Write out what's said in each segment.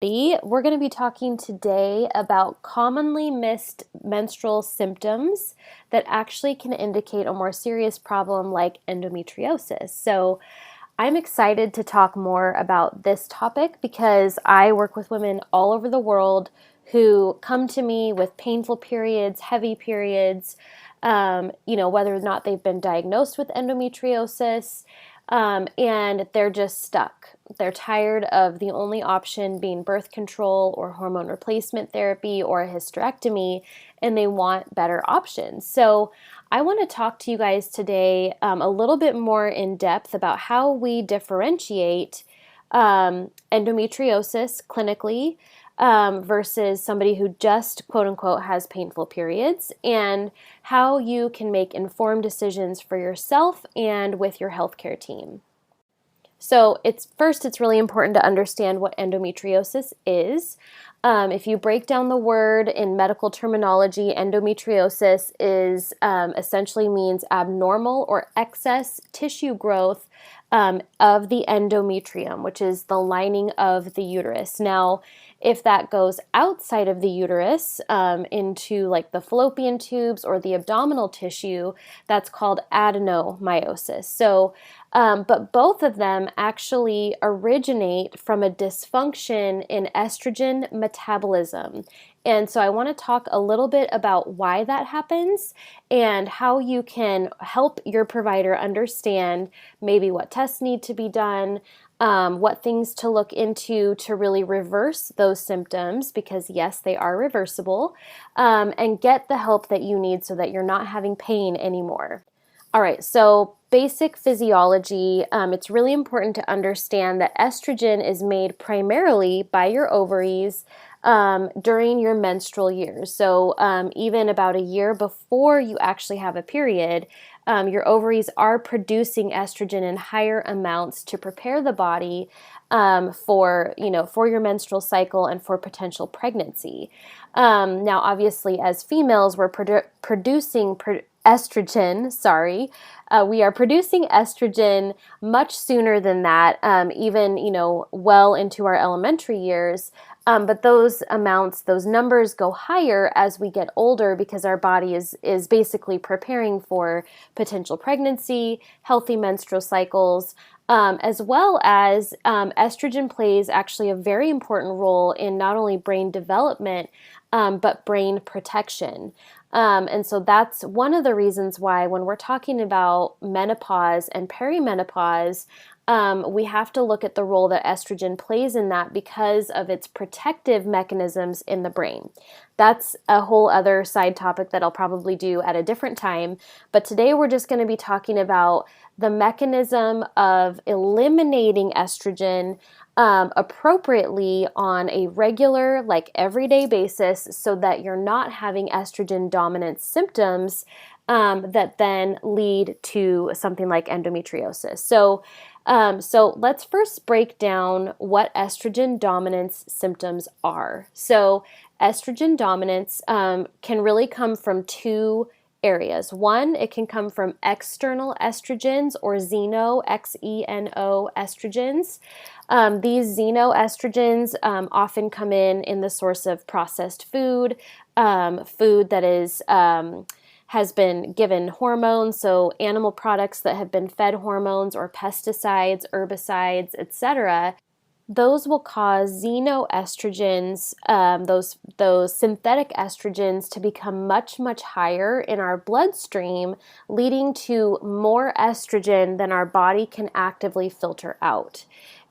We're going to be talking today about commonly missed menstrual symptoms that actually can indicate a more serious problem like endometriosis. So, I'm excited to talk more about this topic because I work with women all over the world who come to me with painful periods, heavy periods, whether or not they've been diagnosed with endometriosis, and they're just stuck. They're tired of the only option being birth control or hormone replacement therapy or a hysterectomy, and they want better options. So, I want to talk to you guys today a little bit more in depth about how we differentiate endometriosis clinically versus somebody who just quote unquote has painful periods, and how you can make informed decisions for yourself and with your healthcare team. So it's really important to understand what endometriosis is. If you break down the word in medical terminology, endometriosis is essentially means abnormal or excess tissue growth of the endometrium, which is the lining of the uterus. Now, if that goes outside of the uterus into like the fallopian tubes or the abdominal tissue, that's called adenomyosis. So, but both of them actually originate from a dysfunction in estrogen metabolism. And so I want to talk a little bit about why that happens and how you can help your provider understand maybe what tests need to be done, what things to look into to really reverse those symptoms, because yes, they are reversible, and get the help that you need so that you're not having pain anymore. All right, so basic physiology, it's really important to understand that estrogen is made primarily by your ovaries during your menstrual years. So even about a year before you actually have a period, your ovaries are producing estrogen in higher amounts to prepare the body for your menstrual cycle and for potential pregnancy. Now, obviously, as females, we're producing estrogen, we are producing estrogen much sooner than that, even, well into our elementary years. But those amounts, those numbers go higher as we get older because our body is basically preparing for potential pregnancy, healthy menstrual cycles, as well as estrogen plays actually a very important role in not only brain development, but brain protection. And so that's one of the reasons why when we're talking about menopause and perimenopause, we have to look at the role that estrogen plays in that because of its protective mechanisms in the brain. That's a whole other side topic that I'll probably do at a different time. But today we're just going to be talking about the mechanism of eliminating estrogen appropriately on a regular, like everyday basis so that you're not having estrogen dominance symptoms that then lead to something like endometriosis. So let's first break down what estrogen dominance symptoms are. So estrogen dominance can really come from two areas. One, it can come from external estrogens or Xeno estrogens. These xenoestrogens often come in the source of processed food, food that is has been given hormones, so animal products that have been fed hormones or pesticides, herbicides, etc. Those will cause xenoestrogens, those synthetic estrogens, to become much, much higher in our bloodstream, leading to more estrogen than our body can actively filter out.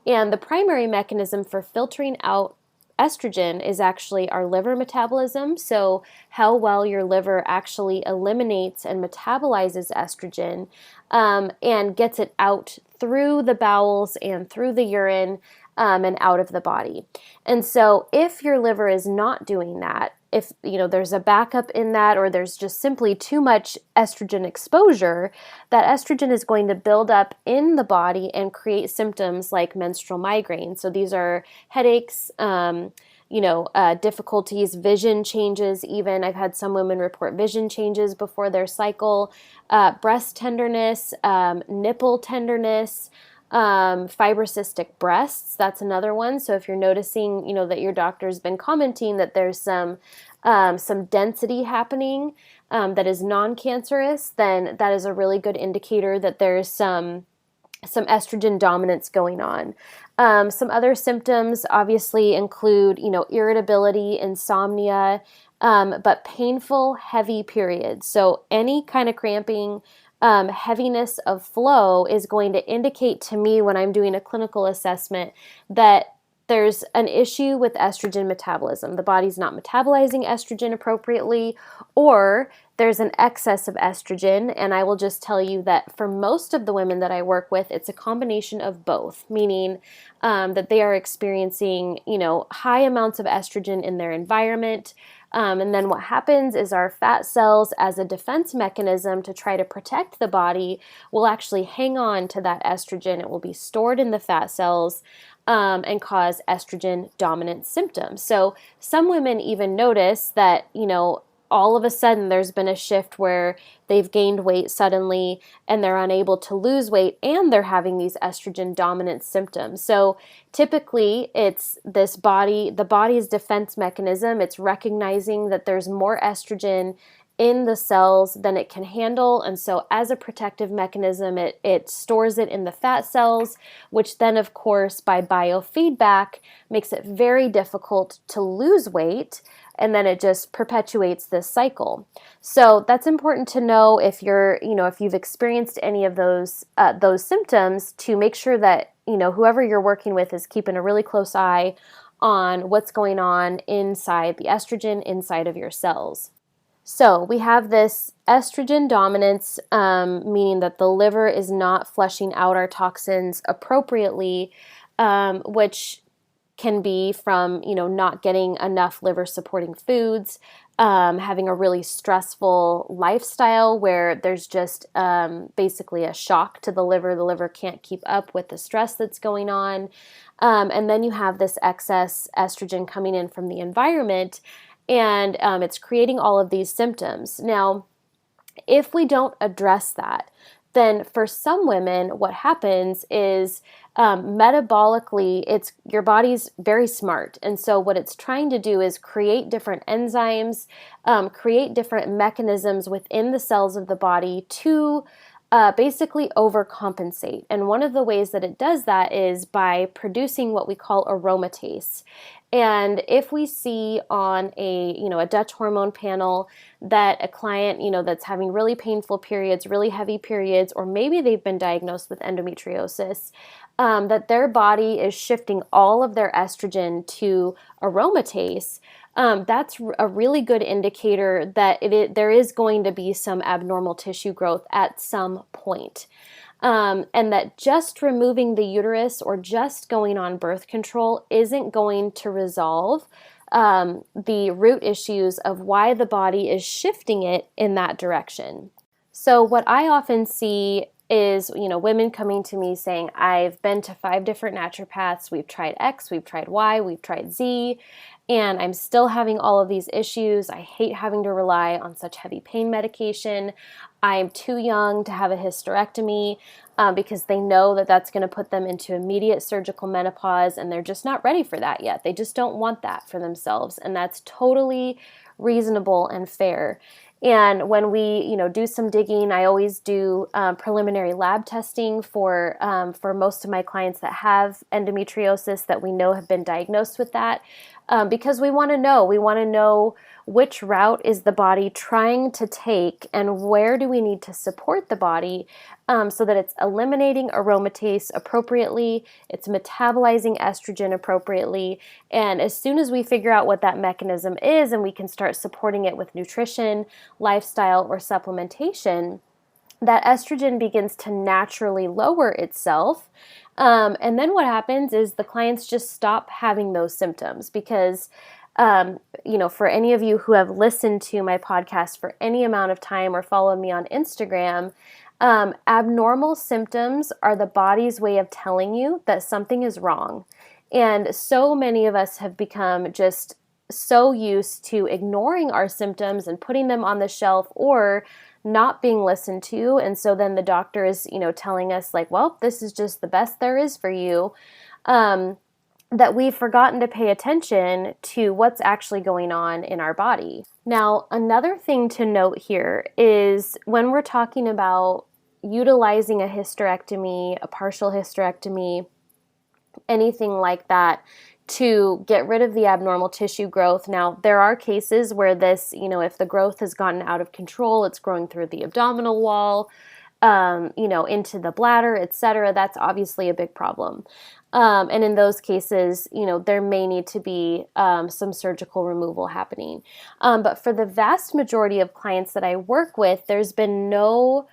And the primary mechanism for filtering out estrogen is actually our liver metabolism, so how well your liver actually eliminates and metabolizes estrogen and gets it out through the bowels and through the urine and out of the body. And so if your liver is not doing that, if there's a backup in that, or there's just simply too much estrogen exposure, that estrogen is going to build up in the body and create symptoms like menstrual migraine. So these are headaches, difficulties, vision changes. Even I've had some women report vision changes before their cycle, breast tenderness, nipple tenderness, Fibrocystic breasts, that's another one. So if you're noticing, that your doctor's been commenting that there's some density happening that is non-cancerous, then that is a really good indicator that there's some estrogen dominance going on. Some other symptoms obviously include, irritability, insomnia, but painful, heavy periods. So any kind of cramping, heaviness of flow is going to indicate to me when I'm doing a clinical assessment that there's an issue with estrogen metabolism. The body's not metabolizing estrogen appropriately, or there's an excess of estrogen. And I will just tell you that for most of the women that I work with, it's a combination of both, meaning that they are experiencing, high amounts of estrogen in their environment. And then what happens is our fat cells, as a defense mechanism to try to protect the body, will actually hang on to that estrogen. It will be stored in the fat cells and cause estrogen dominant symptoms. So some women even notice that, all of a sudden there's been a shift where they've gained weight suddenly and they're unable to lose weight and they're having these estrogen dominant symptoms. So typically it's the body's defense mechanism. It's recognizing that there's more estrogen in the cells than it can handle. And so as a protective mechanism, it stores it in the fat cells, which then, of course, by biofeedback, makes it very difficult to lose weight. And then it just perpetuates this cycle. So that's important to know if if you've experienced any of those symptoms, to make sure that, whoever you're working with is keeping a really close eye on what's going on inside the estrogen inside of your cells. So we have this estrogen dominance, meaning that the liver is not flushing out our toxins appropriately, which can be from, not getting enough liver supporting foods, having a really stressful lifestyle where there's just basically a shock to the liver. The liver can't keep up with the stress that's going on. And then you have this excess estrogen coming in from the environment, and it's creating all of these symptoms. Now, if we don't address that, then for some women, what happens is metabolically, your body's very smart. And so what it's trying to do is create different enzymes, create different mechanisms within the cells of the body to basically overcompensate. And one of the ways that it does that is by producing what we call aromatase. And if we see on a Dutch hormone panel that a client, that's having really painful periods, really heavy periods, or maybe they've been diagnosed with endometriosis, that their body is shifting all of their estrogen to aromatase, that's a really good indicator that there is going to be some abnormal tissue growth at some point. And that just removing the uterus or just going on birth control isn't going to resolve the root issues of why the body is shifting it in that direction. So what I often see is, women coming to me saying, I've been to 5 different naturopaths, we've tried X, we've tried Y, we've tried Z, and I'm still having all of these issues. I hate having to rely on such heavy pain medication. I'm too young to have a hysterectomy because they know that that's going to put them into immediate surgical menopause, and they're just not ready for that yet. They just don't want that for themselves, and that's totally reasonable and fair. And when we, do some digging, I always do preliminary lab testing for most of my clients that have endometriosis that we know have been diagnosed with that, because we want to know which route is the body trying to take and where do we need to support the body so that it's eliminating aromatase appropriately, it's metabolizing estrogen appropriately, and as soon as we figure out what that mechanism is and we can start supporting it with nutrition, lifestyle, or supplementation, that estrogen begins to naturally lower itself. And then what happens is the clients just stop having those symptoms because, for any of you who have listened to my podcast for any amount of time or follow me on Instagram, abnormal symptoms are the body's way of telling you that something is wrong. And so many of us have become just so used to ignoring our symptoms and putting them on the shelf or not being listened to. And so then the doctor is, telling us like, well, this is just the best there is for you. That we've forgotten to pay attention to what's actually going on in our body. Now, another thing to note here is when we're talking about utilizing a hysterectomy, a partial hysterectomy, anything like that, to get rid of the abnormal tissue growth. Now, there are cases where this, if the growth has gotten out of control, it's growing through the abdominal wall, into the bladder, etc. That's obviously a big problem. And in those cases, there may need to be some surgical removal happening. But for the vast majority of clients that I work with, there's been no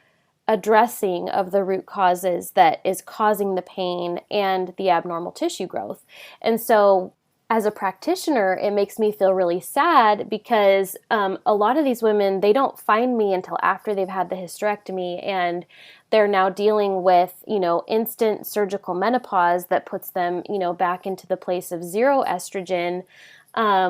addressing of the root causes that is causing the pain and the abnormal tissue growth. And so as a practitioner, it makes me feel really sad because a lot of these women, they don't find me until after they've had the hysterectomy, and they're now dealing with, instant surgical menopause that puts them, back into the place of zero estrogen,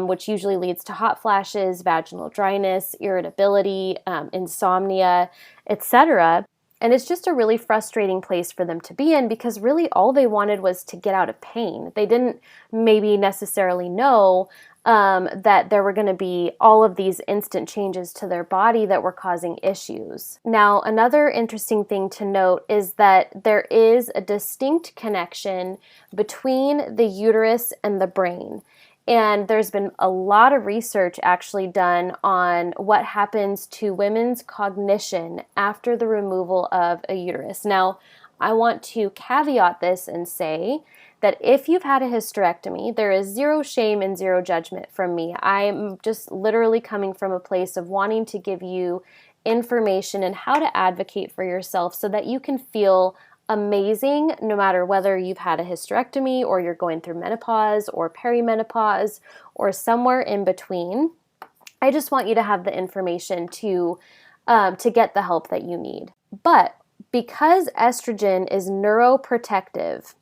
which usually leads to hot flashes, vaginal dryness, irritability, insomnia, etc. And it's just a really frustrating place for them to be in because really all they wanted was to get out of pain. They didn't maybe necessarily know that there were going to be all of these instant changes to their body that were causing issues. Now, another interesting thing to note is that there is a distinct connection between the uterus and the brain. And there's been a lot of research actually done on what happens to women's cognition after the removal of a uterus. Now, I want to caveat this and say that if you've had a hysterectomy, there is zero shame and zero judgment from me. I'm just literally coming from a place of wanting to give you information and how to advocate for yourself so that you can feel amazing no matter whether you've had a hysterectomy or you're going through menopause or perimenopause or somewhere in between. I just want you to have the information to get the help that you need. But because estrogen is neuroprotective,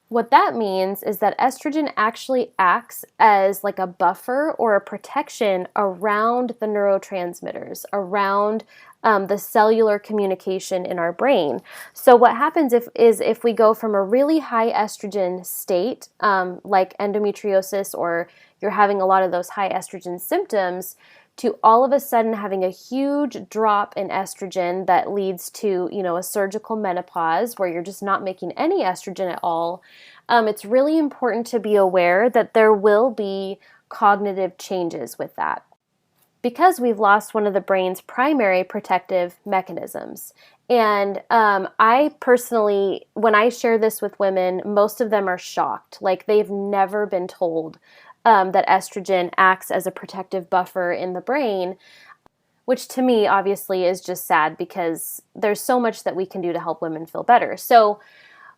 what that means is that estrogen actually acts as like a buffer or a protection around the neurotransmitters, around the cellular communication in our brain. So what happens if we go from a really high estrogen state, like endometriosis, or you're having a lot of those high estrogen symptoms, to all of a sudden having a huge drop in estrogen that leads to, a surgical menopause where you're just not making any estrogen at all, it's really important to be aware that there will be cognitive changes with that, because we've lost one of the brain's primary protective mechanisms. And I personally, when I share this with women, most of them are shocked. Like they've never been told that estrogen acts as a protective buffer in the brain, which to me obviously is just sad because there's so much that we can do to help women feel better. So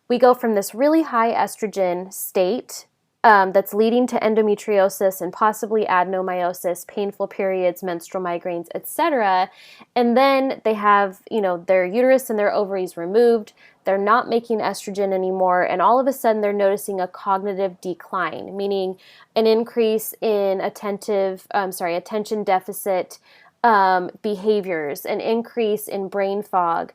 we go from this really high estrogen state that's leading to endometriosis and possibly adenomyosis, painful periods, menstrual migraines, etc. And then they have, their uterus and their ovaries removed. They're not making estrogen anymore. And all of a sudden they're noticing a cognitive decline, meaning an increase in attention deficit behaviors, an increase in brain fog,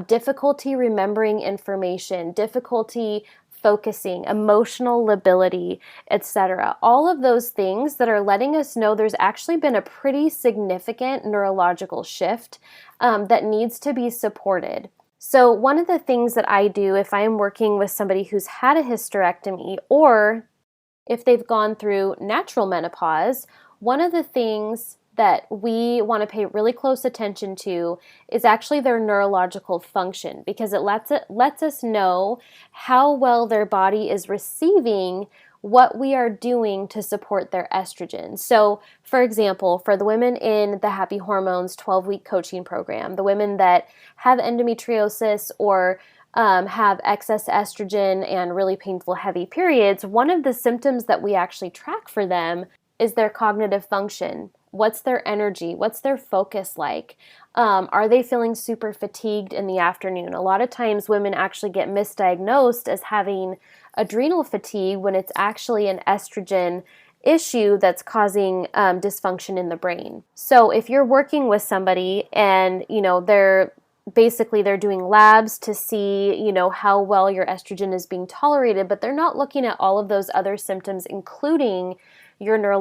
difficulty remembering information, difficulty focusing, emotional lability, etc. All of those things that are letting us know there's actually been a pretty significant neurological shift that needs to be supported. So one of the things that I do if I am working with somebody who's had a hysterectomy, or if they've gone through natural menopause, one of the things that we want to pay really close attention to is actually their neurological function, because it lets us know how well their body is receiving what we are doing to support their estrogen. So, for example, for the women in the Happy Hormones 12-week coaching program, the women that have endometriosis or have excess estrogen and really painful heavy periods, one of the symptoms that we actually track for them is their cognitive function. What's their energy? What's their focus like? Are they feeling super fatigued in the afternoon? A lot of times women actually get misdiagnosed as having adrenal fatigue when it's actually an estrogen issue that's causing dysfunction in the brain. So if you're working with somebody and, they're doing labs to see, how well your estrogen is being tolerated, but they're not looking at all of those other symptoms, including your neurological